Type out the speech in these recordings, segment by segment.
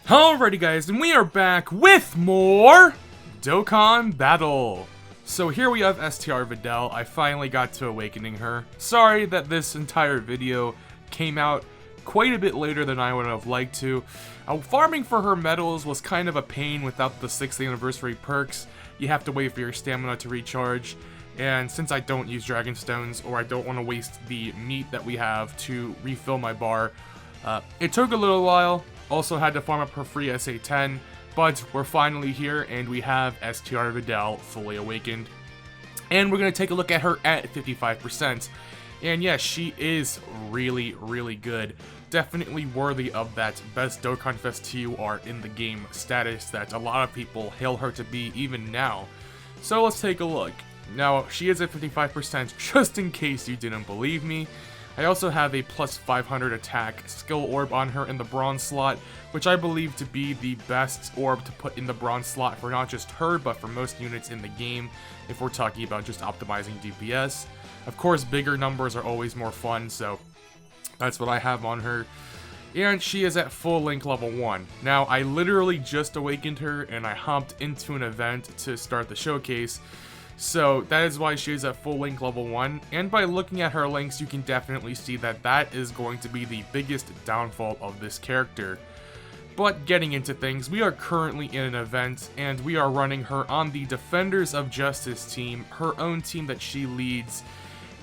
Alrighty guys, and we are back with more Dokkan Battle. So here we have STR Videl. I finally got to awakening her. Sorry that this entire video came out quite a bit later than I would have liked to. Farming for her medals was kind of a pain without the 6th anniversary perks. You have to wait for your stamina to recharge. And since I don't use Dragon Stones, or I don't want to waste the meat that we have to refill my bar, it took a little while. Also had to farm up her free SA10, but we're finally here and we have STR Videl fully awakened. And we're going to take a look at her at 55%. And yes, she is really, really good. Definitely worthy of that best Dokkanfest TUR in the game status that a lot of people hail her to be even now. So let's take a look. Now, she is at 55% just in case you didn't believe me. I also have a plus 500 attack skill orb on her in the bronze slot, which I believe to be the best orb to put in the bronze slot for not just her, but for most units in the game, if we're talking about just optimizing DPS. Of course, bigger numbers are always more fun, so that's what I have on her. And she is at full link level 1. Now, I literally just awakened her, and I hopped into an event to start the showcase. So that is why she is at full link level 1, and by looking at her links you can definitely see that that is going to be the biggest downfall of this character. But getting into things, we are currently in an event, and we are running her on the Defenders of Justice team, her own team that she leads.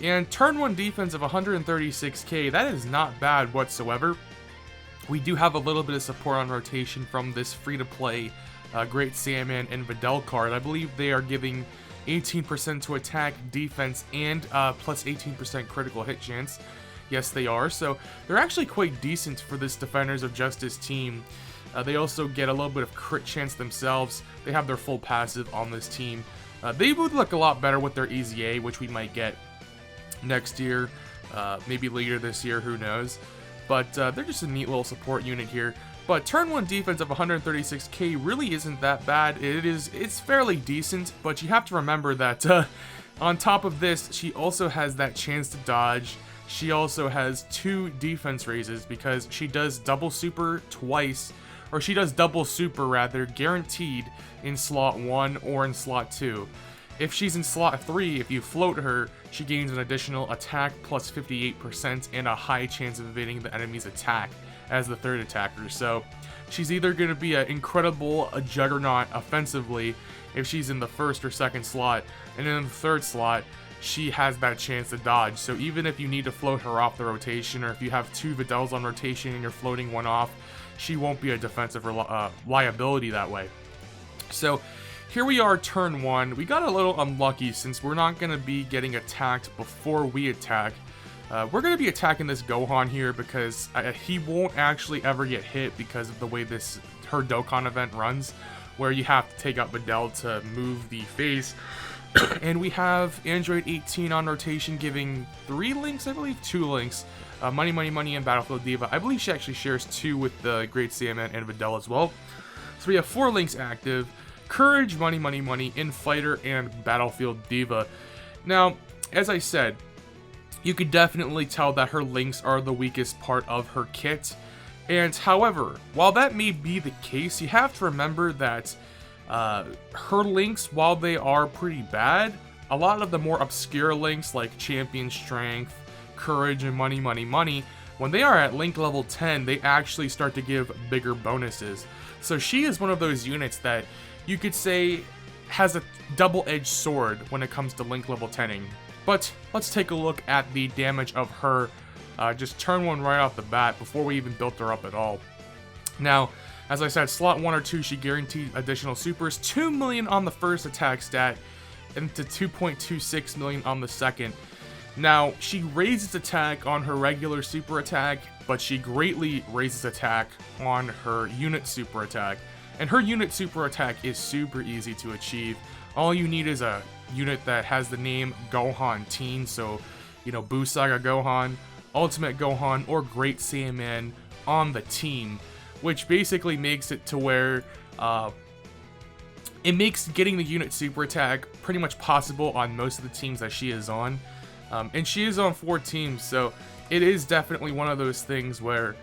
And turn 1 defense of 136k, that is not bad whatsoever. We do have a little bit of support on rotation from this free-to-play Great Saiyaman and Videl card. I believe they are giving 18% to attack, defense, and plus 18% critical hit chance. Yes, they are. So they're actually quite decent for this Defenders of Justice team. They also get a little bit of crit chance themselves. They have their full passive on this team. They would look a lot better with their EZA, which we might get next year, maybe later this year, who knows. But they're just a neat little support unit here. But turn 1 defense of 136k really isn't that bad. It's fairly decent, but you have to remember that on top of this, she also has that chance to dodge. She also has 2 defense raises because she does double super twice, or she does double super rather, guaranteed in slot 1 or in slot 2. If she's in slot 3, if you float her, she gains an additional attack plus 58% and a high chance of evading the enemy's attack as the 3rd attacker. So she's either going to be an incredible juggernaut offensively if she's in the 1st or 2nd slot, and then in the 3rd slot she has that chance to dodge. So even if you need to float her off the rotation, or if you have 2 Videls on rotation and you're floating one off, she won't be a defensive liability that way. So here we are, turn 1. We got a little unlucky since we're not going to be getting attacked before we attack. We're going to be attacking this Gohan here because he won't actually ever get hit because of the way her Dokkan event runs, where you have to take out Videl to move the phase. And we have Android 18 on rotation giving 3 links, I believe 2 links. Money, Money, Money, and Battlefield Diva. I believe she actually shares 2 with the Great Saiyaman and Videl as well. So we have 4 links active. Courage, Money, Money, Money, Infighter, and Battlefield Diva. Now, as I said, you could definitely tell that her links are the weakest part of her kit. And however, while that may be the case, you have to remember that her links, while they are pretty bad, a lot of the more obscure links like Champion Strength, Courage, and Money, Money, Money, when they are at link level 10, they actually start to give bigger bonuses. So she is one of those units that you could say has a double-edged sword when it comes to link level 10ing. But let's take a look at the damage of her, just turn 1 right off the bat before we even built her up at all. Now, as I said, slot 1 or 2, she guaranteed additional supers, 2 million on the 1st attack stat, and to 2.26 million on the 2nd. Now, she raises attack on her regular super attack, but she greatly raises attack on her unit super attack. And her unit super attack is super easy to achieve. All you need is a unit that has the name Gohan Teen, so, you know, Buu Saga Gohan, Ultimate Gohan, or Great Saiyaman on the team, which basically makes it to where it makes getting the unit super attack pretty much possible on most of the teams that she is on. And she is on 4 teams, so it is definitely one of those things where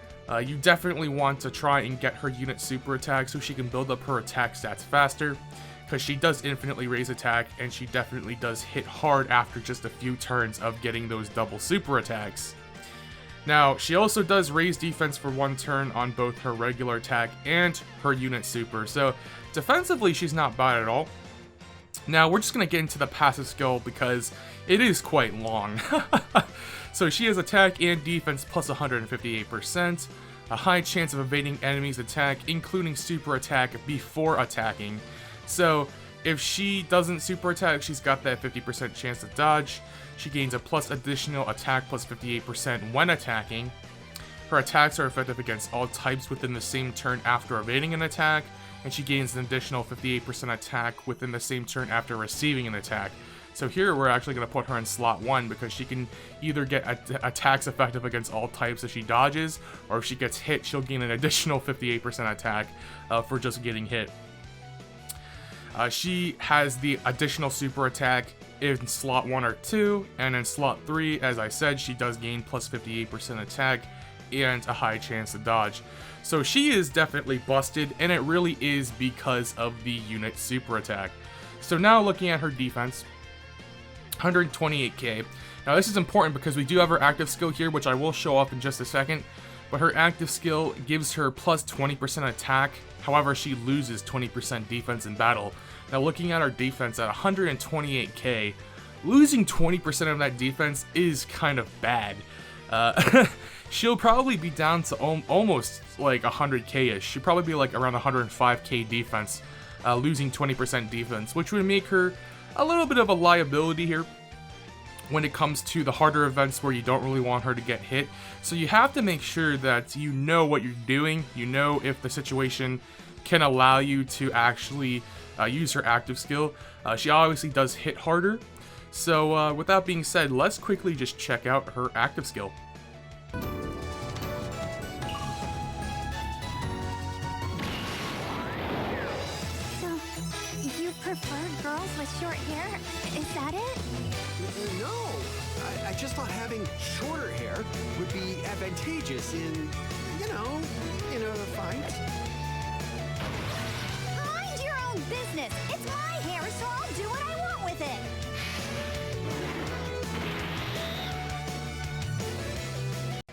You definitely want to try and get her unit super attack so she can build up her attack stats faster, because she does infinitely raise attack, and she definitely does hit hard after just a few turns of getting those double super attacks. Now, she also does raise defense for 1 turn on both her regular attack and her unit super, so defensively she's not bad at all. Now, we're just going to get into the passive skill because it is quite long. So she has attack and defense plus 158%, a high chance of evading enemies' attack, including super attack before attacking. So if she doesn't super attack, she's got that 50% chance to dodge. She gains a plus additional attack plus 58% when attacking. Her attacks are effective against all types within the same turn after evading an attack, and she gains an additional 58% attack within the same turn after receiving an attack. So here we're actually going to put her in slot 1 because she can either get attacks effective against all types if she dodges, or if she gets hit, she'll gain an additional 58% attack for just getting hit. She has the additional super attack in slot 1 or 2, and in slot 3, as I said, she does gain plus 58% attack and a high chance to dodge. So she is definitely busted, and it really is because of the unit super attack. So now looking at her defense, 128k. Now this is important because we do have her active skill here, which I will show off in just a second, but her active skill gives her plus 20% attack. However, she loses 20% defense in battle. Now looking at our defense at 128k, losing 20% of that defense is kind of bad. She'll probably be down to almost like 100k-ish. She'll probably be like around 105k defense, losing 20% defense, which would make her a little bit of a liability here when it comes to the harder events where you don't really want her to get hit. So you have to make sure that you know what you're doing. You know if the situation can allow you to actually use her active skill. She obviously does hit harder. So with that being said, let's quickly just check out her active skill. Prefer girls with short hair? Is that it? No, I just thought having shorter hair would be advantageous in a fight. Mind your own business. It's my hair, so I'll do what I want with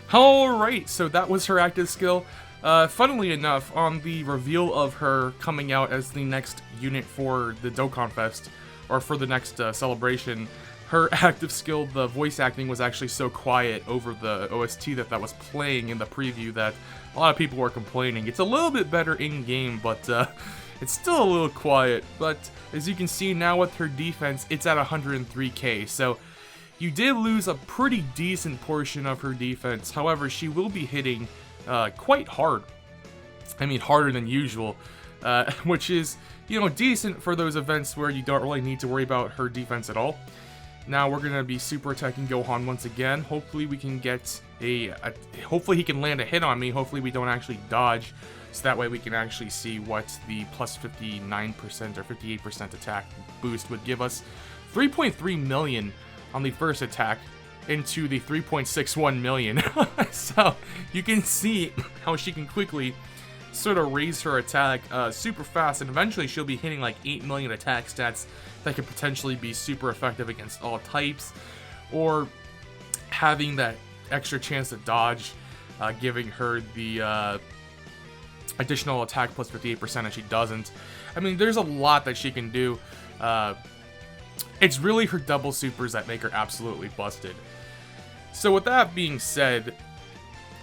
it. Alright, so that was her active skill. Funnily enough, on the reveal of her coming out as the next unit for the Dokkanfest, or for the next celebration, her active skill, the voice acting, was actually so quiet over the OST that was playing in the preview that a lot of people were complaining. It's a little bit better in-game, but it's still a little quiet. But as you can see now with her defense, it's at 103k, so you did lose a pretty decent portion of her defense. However, she will be hitting quite hard. I mean, harder than usual, which is, decent for those events where you don't really need to worry about her defense at all. Now we're gonna be super attacking Gohan once again. Hopefully we can get hopefully he can land a hit on me. Hopefully we don't actually dodge, so that way we can actually see what the plus 59% or 58% attack boost would give us. 3.3 million on the first attack into the 3.61 million. So you can see how she can quickly sort of raise her attack super fast, and eventually she'll be hitting like 8 million attack stats that could potentially be super effective against all types, or having that extra chance to dodge, giving her the additional attack plus 58% and she doesn't. I mean, there's a lot that she can do. It's really her double supers that make her absolutely busted. So with that being said,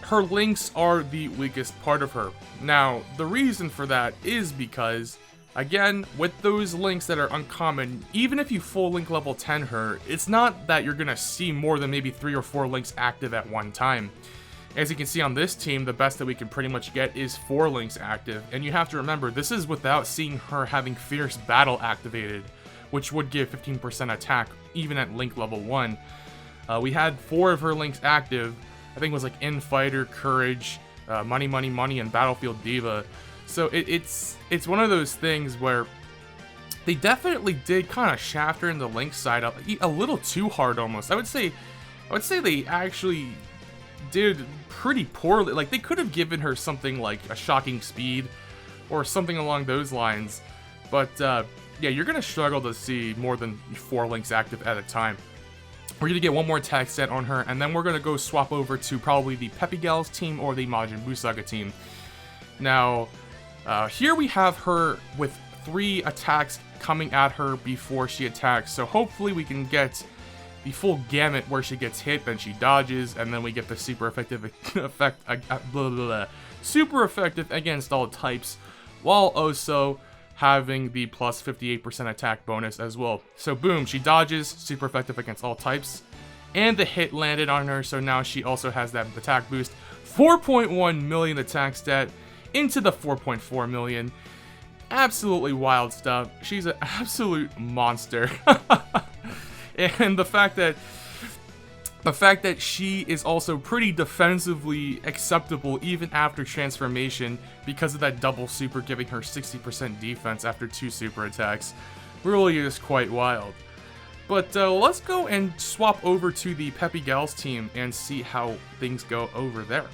her links are the weakest part of her. Now, the reason for that is because, again, with those links that are uncommon, even if you full link level 10 her, it's not that you're gonna see more than maybe 3 or 4 links active at one time. As you can see on this team, the best that we can pretty much get is 4 links active, and you have to remember, this is without seeing her having Fierce Battle activated, which would give 15% attack even at link level 1. We had 4 of her links active. I think it was like Infighter, Courage, Money, Money, Money, and Battlefield Diva. So it's one of those things where they definitely did kind of shaft her in the link side a little too hard almost. I would say they actually did pretty poorly. Like, they could have given her something like a shocking speed or something along those lines. But, yeah, you're going to struggle to see more than 4 links active at a time. We're going to get one more attack set on her, and then we're going to go swap over to probably the Peppy Gals team or the Majin Buu Saga team. Now, here we have her with 3 attacks coming at her before she attacks, so hopefully we can get the full gamut where she gets hit, then she dodges, and then we get the super effective super effective against all types, while also having the plus 58% attack bonus as well. So boom, she dodges, super effective against all types, and the hit landed on her, so now she also has that attack boost. 4.1 million attack stat into the 4.4 million. Absolutely wild stuff. She's an absolute monster. And the fact that she is also pretty defensively acceptable even after transformation because of that double super giving her 60% defense after 2 super attacks really is quite wild. But let's go and swap over to the Peppy Gals team and see how things go over there.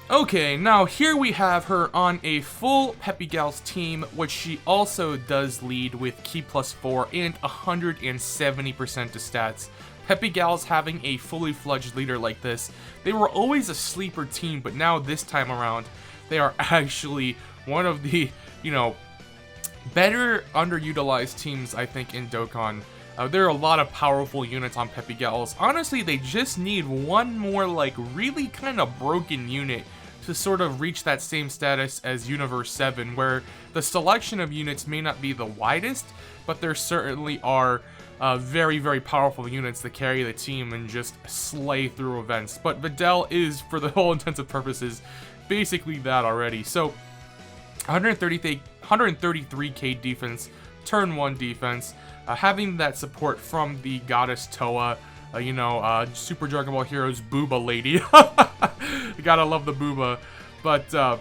Okay, now here we have her on a full Peppy Gals team, which she also does lead with Ki plus 4 and 170% to stats. Peppy Gals having a fully fledged leader like this, they were always a sleeper team, but now this time around, they are actually one of the, you know, better underutilized teams, I think, in Dokkan. There are a lot of powerful units on Peppy Gals. Honestly, they just need one more, like, really kind of broken unit to sort of reach that same status as Universe 7, where the selection of units may not be the widest, but there certainly are very, very powerful units that carry the team and just slay through events. But Videl is, for the whole intents and purposes, basically that already. So, 133k defense, turn 1 defense, having that support from the Goddess Toa, Super Dragon Ball Heroes Booba lady. You gotta love the Booba. But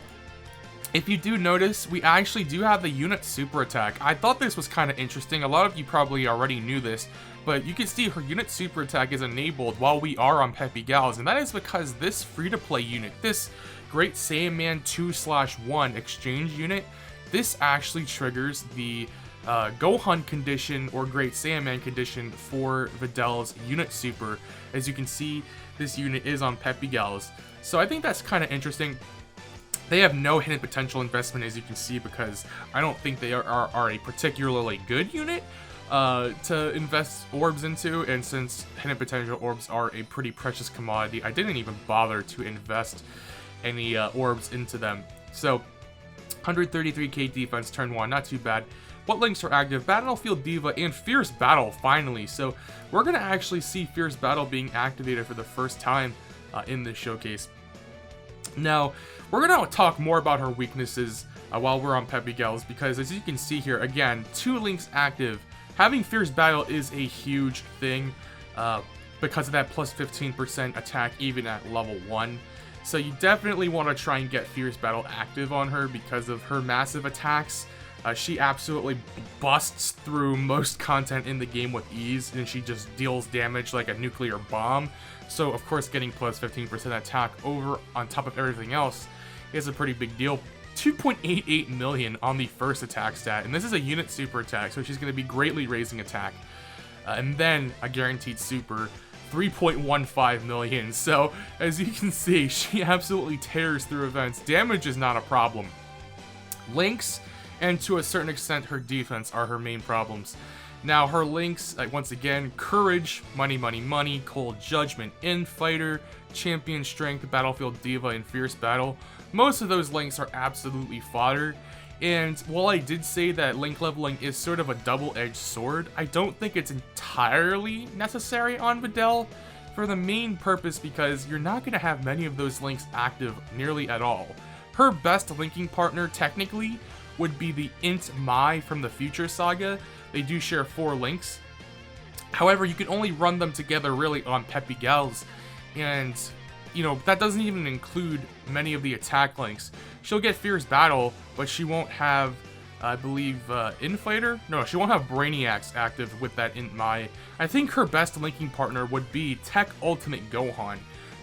if you do notice, we actually do have the unit super attack. I thought this was kind of interesting. A lot of you probably already knew this, but you can see her unit super attack is enabled while we are on Peppy Gals, and that is because this free-to-play unit, this Great Saiyaman 2/1 exchange unit, this actually triggers the Gohan condition or Great Saiyaman condition for Videl's unit super. As you can see, this unit is on Peppy Gals. So I think that's kind of interesting. They have no hidden potential investment, as you can see, because I don't think they are a particularly good unit to invest orbs into, and since hidden potential orbs are a pretty precious commodity, I didn't even bother to invest any orbs into them. So 133k defense, turn 1, not too bad. What links are active? Battlefield Diva and Fierce Battle, finally. So we're going to actually see Fierce Battle being activated for the first time in this showcase. Now, we're going to talk more about her weaknesses while we're on Peppy Gals, because as you can see here, again, 2 links active. Having Fierce Battle is a huge thing because of that plus 15% attack even at level 1. So you definitely want to try and get Fierce Battle active on her because of her massive attacks. She absolutely busts through most content in the game with ease, and she just deals damage like a nuclear bomb. So, of course, getting plus 15% attack over on top of everything else is a pretty big deal. 2.88 million on the first attack stat, and this is a unit super attack, so she's going to be greatly raising attack. And then a guaranteed super, 3.15 million. So, as you can see, she absolutely tears through events. Damage is not a problem. Links, and to a certain extent her defense, are her main problems. Now her links, once again, Courage, Money Money Money, Cold Judgment, Infighter, Champion Strength, Battlefield Diva, and Fierce Battle. Most of those links are absolutely fodder, and while I did say that link leveling is sort of a double-edged sword, I don't think it's entirely necessary on Videl for the main purpose, because you're not going to have many of those links active nearly at all. Her best linking partner, technically, would be the Int Mai from the Future Saga. They do share 4 links. However, you can only run them together really on Peppy Gals, and that doesn't even include many of the attack links. She'll get Fierce Battle, but she won't have I believe Infighter? No, she won't have Brainiacs active with that Int Mai. I think her best linking partner would be Tech Ultimate Gohan,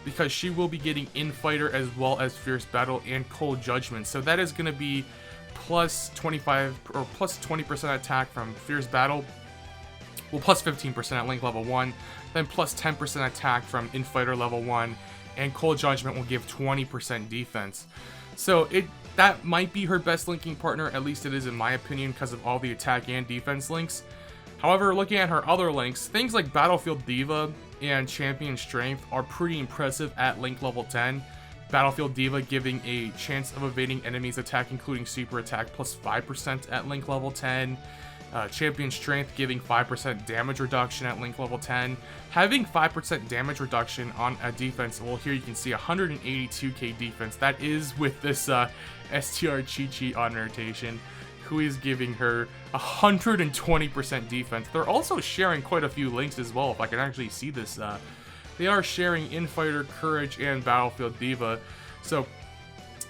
because she will be getting Infighter as well as Fierce Battle and Cold Judgment. So that is going to be plus 25 or plus 20% attack from Fierce Battle. Well, plus 15% at Link level 1, then plus 10% attack from Infighter level 1, and Cold Judgment will give 20% defense. So that might be her best linking partner, at least it is in my opinion, because of all the attack and defense links. However, looking at her other links, things like Battlefield Diva and Champion Strength are pretty impressive at Link level 10. Battlefield Diva giving a chance of evading enemies' attack, including super attack, plus 5% at Link level 10. Champion Strength giving 5% damage reduction at Link level 10. Having 5% damage reduction on a defense, well, here you can see 182k defense. That is with this STR Chi-Chi on rotation, who is giving her 120% defense. They're also sharing quite a few links as well, if I can actually see this. They are sharing Infighter, Courage, and Battlefield Diva. So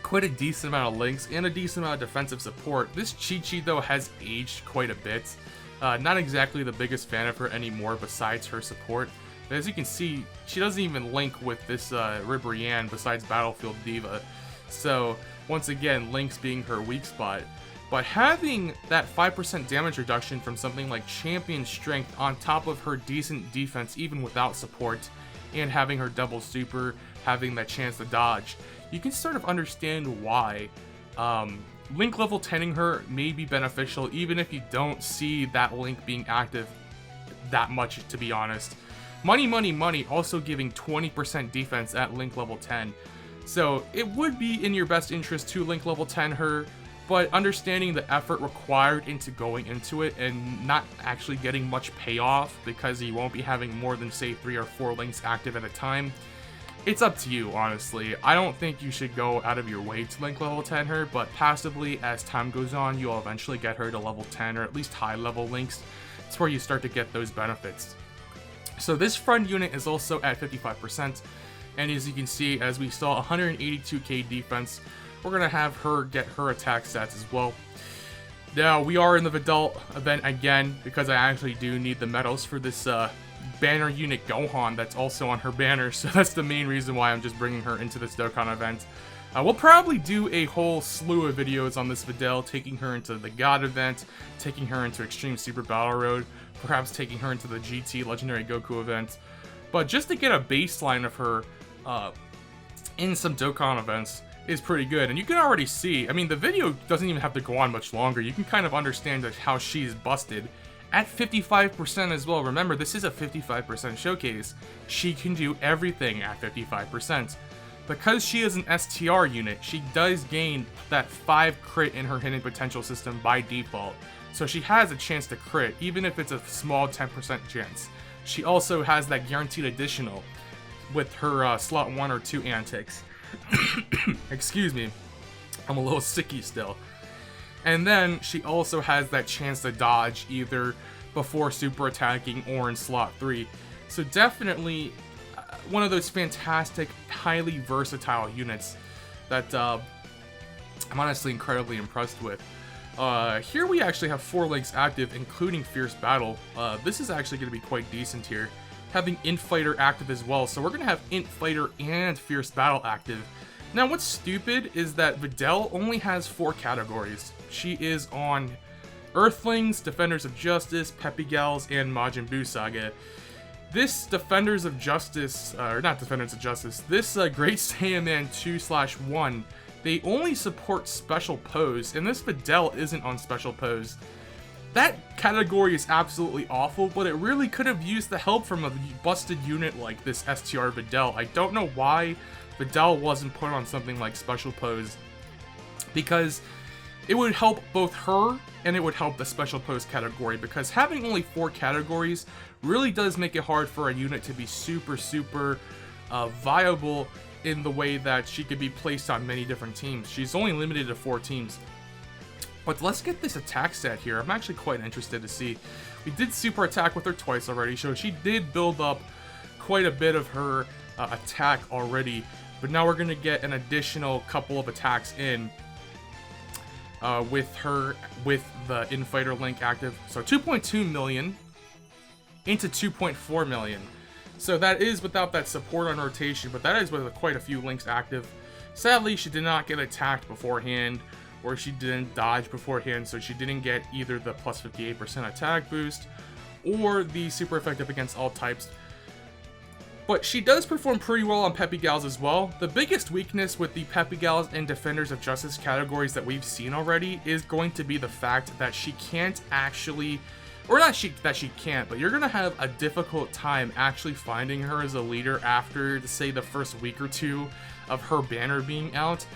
quite a decent amount of links and a decent amount of defensive support. This Chi-Chi though has aged quite a bit. Not exactly the biggest fan of her anymore besides her support. But as you can see, she doesn't even link with this Ribrianne besides Battlefield Diva. So once again, links being her weak spot. But having that 5% damage reduction from something like Champion Strength on top of her decent defense even without support, and having her double super, having that chance to dodge, you can sort of understand why Link level 10ing her may be beneficial, even if you don't see that Link being active that much, to be honest. Money, Money, Money also giving 20% defense at Link level 10. So it would be in your best interest to Link level 10 her, but understanding the effort required into going into it and not actually getting much payoff because you won't be having more than, say, 3 or 4 links active at a time, it's up to you, honestly. I don't think you should go out of your way to Link level 10 her, but passively, as time goes on, you'll eventually get her to level 10 or at least high level links. It's where you start to get those benefits. So this front unit is also at 55%, and as you can see, as we saw 182k defense, we're going to have her get her attack stats as well. Now, we are in the Videl event again, because I actually do need the medals for this banner unit Gohan that's also on her banner, so that's the main reason why I'm just bringing her into this Dokkan event. We'll probably do a whole slew of videos on this Videl, taking her into the God event, taking her into Extreme Super Battle Road, perhaps taking her into the GT Legendary Goku event. But just to get a baseline of her in some Dokkan events is pretty good, and you can already see, I mean, the video doesn't even have to go on much longer. You can kind of understand how she's busted at 55% as well. Remember, this is a 55% showcase. She can do everything at 55%. Because she is an STR unit, she does gain that 5 crit in her hidden potential system by default. So she has a chance to crit, even if it's a small 10% chance. She also has that guaranteed additional with her slot 1 or 2 antics. Excuse me, I'm a little sicky still. And then she also has that chance to dodge either before super attacking or in slot 3. So definitely one of those fantastic, highly versatile units that I'm honestly incredibly impressed with. Here we actually have 4 links active, including Fierce Battle. This is actually going to be quite decent here, having Infighter active as well. So we're going to have Infighter and Fierce Battle active. Now, what's stupid is that Videl only has 4 categories. She is on Earthlings, Defenders of Justice, Peppy Gals, and Majin Buu Saga. This Defenders of Justice, or not Defenders of Justice, this Great Saiyaman 2/1, they only support Special Pose, and this Videl isn't on Special Pose. That category is absolutely awful, but it really could have used the help from a busted unit like this STR Videl. I don't know why Videl wasn't put on something like Special Pose, because it would help both her and it would help the Special Pose category, because having only 4 categories really does make it hard for a unit to be super viable in the way that she could be placed on many different teams. She's only limited to 4 teams. But let's get this attack set here. I'm actually quite interested to see. We did super attack with her twice already, so she did build up quite a bit of her attack already. But now we're going to get an additional couple of attacks in. with the Infighter link active. So 2.2 million into 2.4 million. So that is without that support on rotation, but that is with quite a few links active. Sadly, she did not get attacked beforehand, or she didn't dodge beforehand, so she didn't get either the plus 58% attack boost or the super effective against all types. But she does perform pretty well on Peppy Gals as well. The biggest weakness with the Peppy Gals and Defenders of Justice categories that we've seen already is going to be the fact that she can't actually, or not that she can't, but you're going to have a difficult time actually finding her as a leader after, say, the first week or two of her banner being out.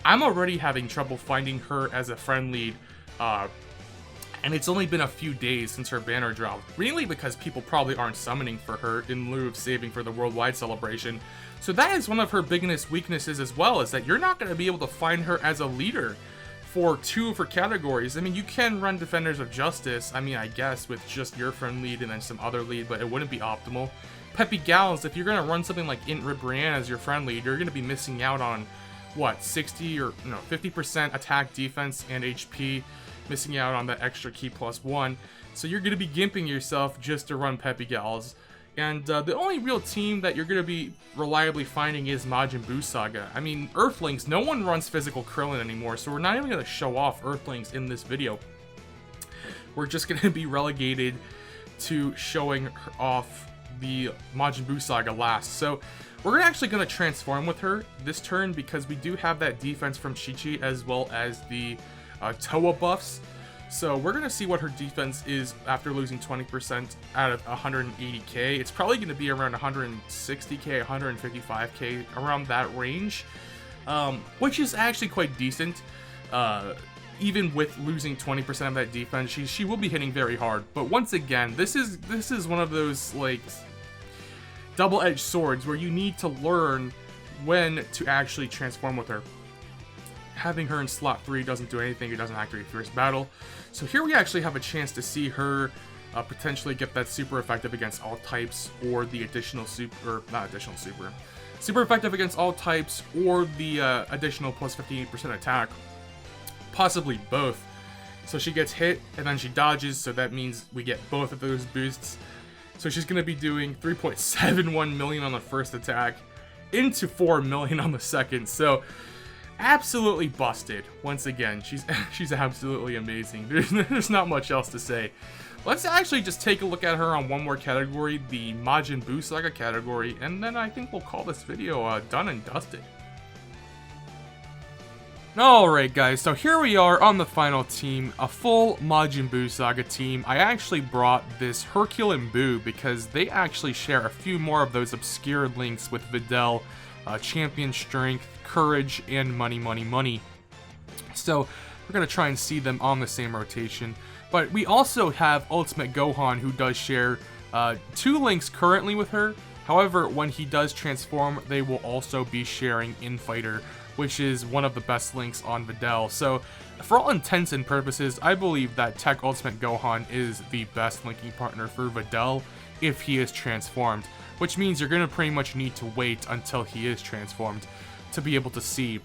I'm already having trouble finding her as a friend lead, and it's only been a few days since her banner dropped, mainly because people probably aren't summoning for her in lieu of saving for the worldwide celebration. So that is one of her biggest weaknesses as well, is that you're not going to be able to find her as a leader for two of her categories. I mean, you can run Defenders of Justice, I mean, I guess, with just your friend lead and then some other lead, but it wouldn't be optimal. Peppy Gals, if you're going to run something like Int Ribrianne as your friend lead, you're going to be missing out on, what, 60 or no, 50% attack, defense, and HP, missing out on that extra key +1. So you're going to be gimping yourself just to run Peppy Gals. And the only real team that you're going to be reliably finding is Majin Buu Saga. I mean, Earthlings, no one runs physical Krillin anymore, so we're not even going to show off Earthlings in this video. We're just going to be relegated to showing off the Majin Buu Saga last. So we're actually going to transform with her this turn because we do have that defense from Chi-Chi as well as the Toa buffs. So we're going to see what her defense is after losing 20% out of 180k. It's probably going to be around 160k, 155k, around that range, which is actually quite decent. Even with losing 20% of that defense, she will be hitting very hard. But once again, this is one of those like double-edged swords where you need to learn when to actually transform with her. Having her in slot 3 doesn't do anything. It doesn't activate Fierce Battle. So here we actually have a chance to see her potentially get that super effective against all types, or the additional super, or not additional super, super effective against all types, or the additional plus 58% attack, possibly both. So she gets hit and then she dodges, so that means we get both of those boosts. So she's going to be doing 3.71 million on the first attack into 4 million on the second. So absolutely busted. Once again, she's absolutely amazing. There's not much else to say. Let's actually just take a look at her on one more category, the Majin Buu Saga category, and then I think we'll call this video done and dusted. Alright guys, so here we are on the final team, a full Majin Buu Saga team. I actually brought this Hercule and Buu because they actually share a few more of those obscure links with Videl, Champion Strength, Courage, and Money, Money, Money. So we're going to try and see them on the same rotation. But we also have Ultimate Gohan, who does share 2 links currently with her. However, when he does transform, they will also be sharing Infighter, which is one of the best links on Videl. So for all intents and purposes, I believe that Tech Ultimate Gohan is the best linking partner for Videl if he is transformed, which means you're going to pretty much need to wait until he is transformed to be able to see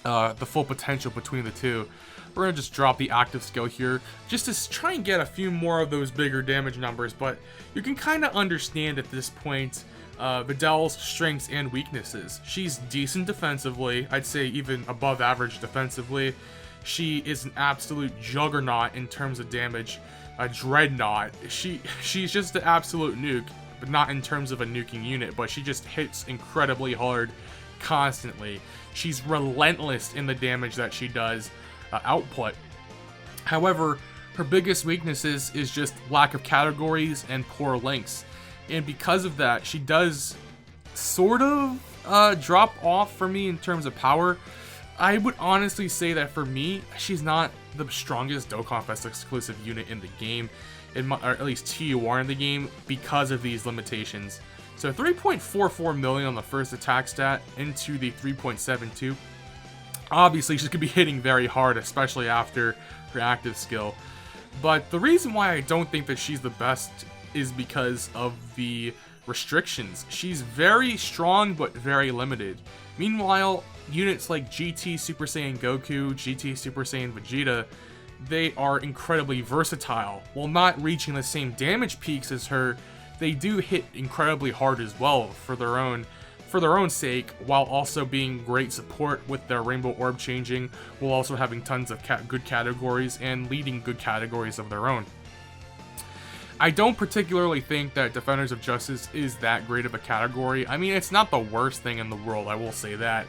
the full potential between the two. We're going to just drop the active skill here just to try and get a few more of those bigger damage numbers, but you can kind of understand at this point Videl's strengths and weaknesses. She's decent defensively, I'd say even above average defensively. She is an absolute juggernaut in terms of damage, a dreadnought. She's just an absolute nuke, but not in terms of a nuking unit, but she just hits incredibly hard constantly. She's relentless in the damage that she does output. However, her biggest weaknesses is just lack of categories and poor links. And because of that, she does sort of drop off for me in terms of power. I would honestly say that for me, she's not the strongest Dokkanfest exclusive unit in the game, or at least TUR in the game, because of these limitations. So 3.44 million on the first attack stat into the 3.72. Obviously, she's going to be hitting very hard, especially after her active skill. But the reason why I don't think that she's the best is because of the restrictions. She's very strong, but very limited. Meanwhile, units like GT Super Saiyan Goku, GT Super Saiyan Vegeta, they are incredibly versatile. While not reaching the same damage peaks as her, they do hit incredibly hard as well for their own sake, while also being great support with their Rainbow Orb changing, while also having tons of good categories and leading good categories of their own. I don't particularly think that Defenders of Justice is that great of a category. I mean, it's not the worst thing in the world, I will say that,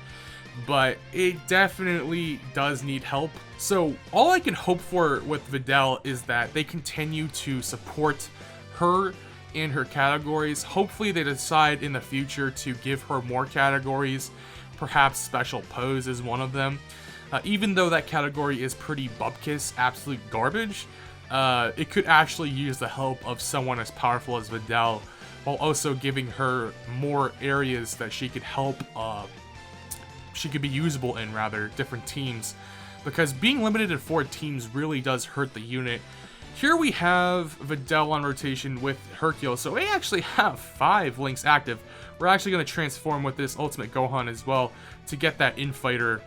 but it definitely does need help. So all I can hope for with Videl is that they continue to support her in her categories. Hopefully they decide in the future to give her more categories, perhaps Special Pose is one of them. Even though that category is pretty bupkis, absolute garbage, it could actually use the help of someone as powerful as Videl, while also giving her more areas that she could help, she could be usable in, rather, different teams. Because being limited in 4 teams really does hurt the unit. Here we have Videl on rotation with Hercule, so we actually have 5 links active. We're actually going to transform with this Ultimate Gohan as well to get that Infighter.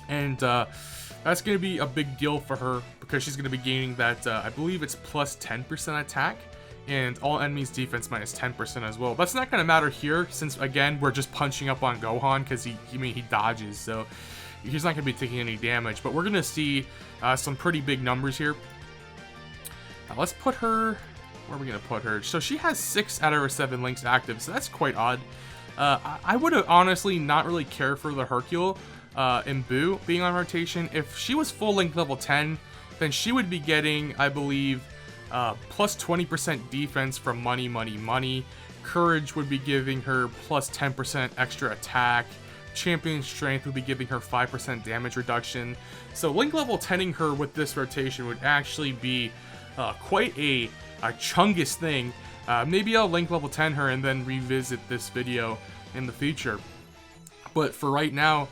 And that's going to be a big deal for her, because she's going to be gaining that, I believe it's plus 10% attack, and all enemies defense minus 10% as well. That's not going to matter here, since, again, we're just punching up on Gohan, because he dodges, so he's not going to be taking any damage. But we're going to see some pretty big numbers here. Now let's put her, where are we going to put her? So she has 6 out of her 7 links active, so that's quite odd. I would have honestly not really cared for the Hercule and Boo being on rotation. If she was full link level 10, then she would be getting, I believe, plus 20% defense from money. Courage would be giving her plus 10% extra attack. Champion Strength would be giving her 5% damage reduction. So link level 10ing her with this rotation would actually be quite a chungus thing. Maybe I'll link level 10 her and then revisit this video in the future. But for right now,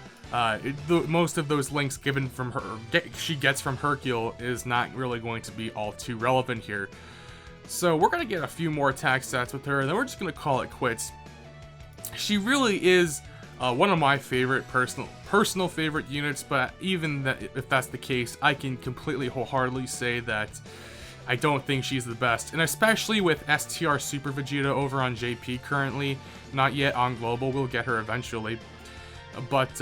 most of those links given from her, she gets from Hercule is not really going to be all too relevant here. So we're going to get a few more attack stats with her, and then we're just going to call it quits. She really is one of my favorite personal favorite units, but even that, if that's the case, I can completely wholeheartedly say that I don't think she's the best, and especially with STR Super Vegeta over on JP currently, not yet on Global. We'll get her eventually, but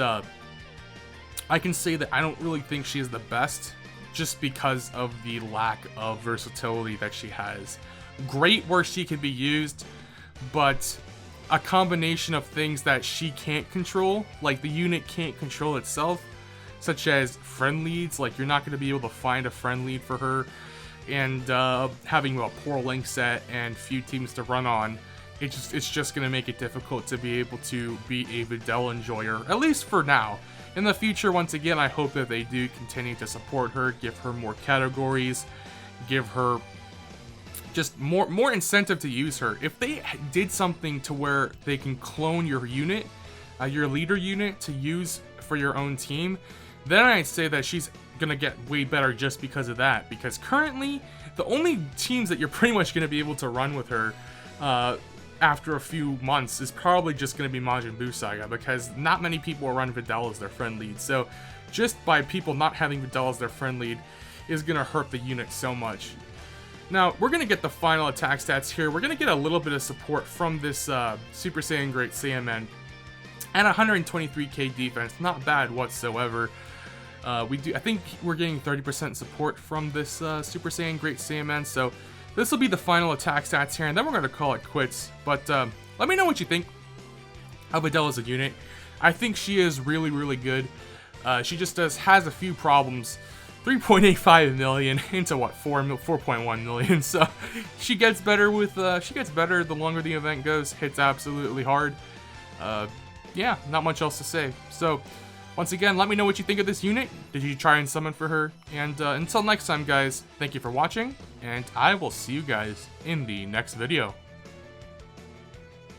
I can say that I don't really think she is the best, just because of the lack of versatility that she has. Great where she can be used, but a combination of things that she can't control, like the unit can't control itself, such as friend leads. Like, you're not going to be able to find a friend lead for her, and having a poor link set and few teams to run on, it's just going to make it difficult to be able to be a Videl enjoyer, at least for now. In the future, once again, I hope that they do continue to support her, give her more categories, give her just more incentive to use her. If they did something to where they can clone your unit, your leader unit, to use for your own team, then I'd say that she's gonna get way better just because of that. Because currently, the only teams that you're pretty much gonna be able to run with her after a few months is probably just gonna be Majin Buu Saga, because not many people will run Videl as their friend lead. So just by people not having Videl as their friend lead is gonna hurt the unit so much. Now, we're going to get the final attack stats here. We're going to get a little bit of support from this Super Saiyan Great Saiyaman. And 123k defense, not bad whatsoever. I think we're getting 30% support from this Super Saiyan Great Saiyaman. So this will be the final attack stats here, and then we're going to call it quits. But let me know what you think of Videl as a unit. I think she is really, really good. She just has a few problems. 3.85 million into what, 4.1 million. So she gets better with the longer the event goes. Hits absolutely hard. Yeah, not much else to say. So once again, let me know what you think of this unit. Did you try and summon for her? And until next time, guys, thank you for watching, and I will see you guys in the next video.